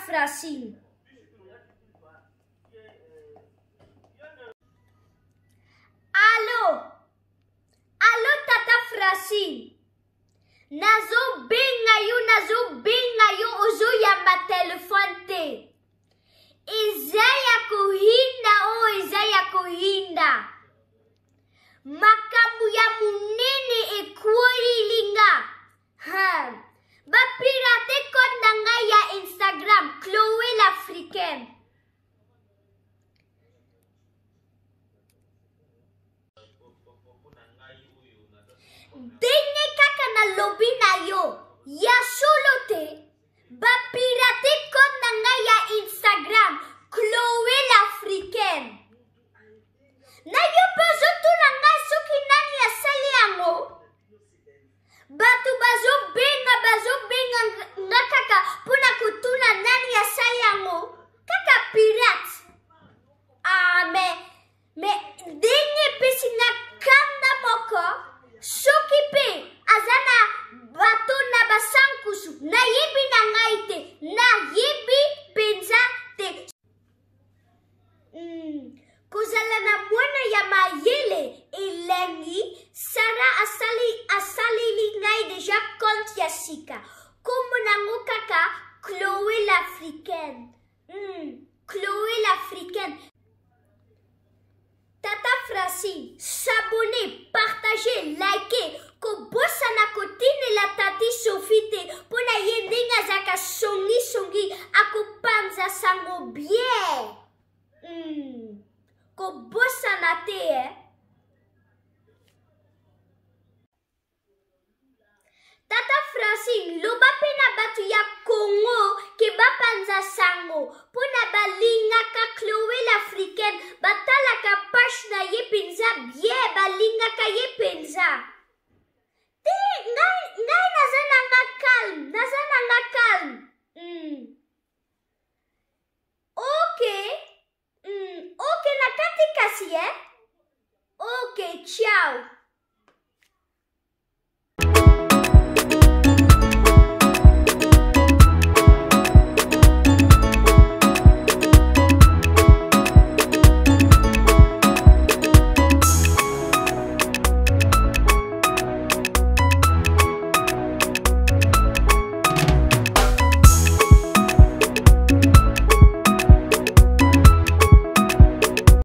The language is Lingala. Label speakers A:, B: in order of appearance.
A: Francine. Allo Tata Francine. Nazo benga yo ozo ya ma telefone te. Eza ya kuhinda. Makambo ya munene ekworilinga. Bapirate konda ngai ya Instagram, Chloé l'Africaine. Denye kaka na lobi na yo, ya solo te. Bapirate konda ngai ya Instagram, Chloé l'Africaine. Na yo bozotu na ngai soki nani asali yango. Batu bazo benga nga kaka puna kutuna nani asali yango. Kaka pirate. Me denye pesi na kanda moko. Soki pe azana bato na basankusu. Na yebi na ngai te. Na yebi penza te. Kozala na mwana ya mayele elengi. Sara asali ngai deja compte ya sika. Kombo nango kaka Chloé l'Africaine. Chloé l'Africaine. Tata Francine, s'abonner, partager, liker. Ko bossa na kotine la tati Sophie pona yendenga zaka songi ako panza sango bien. Ko bossa na te Tata Francine, loba pena batu ya Congo ke bapanza sango. Pona balinga ka Chloé l'Africaine, batala ka page na ye penza bien, balinga ka ye penza. Te, ngai nazana nga calme. Ok, nakati kasi Ok, ciao.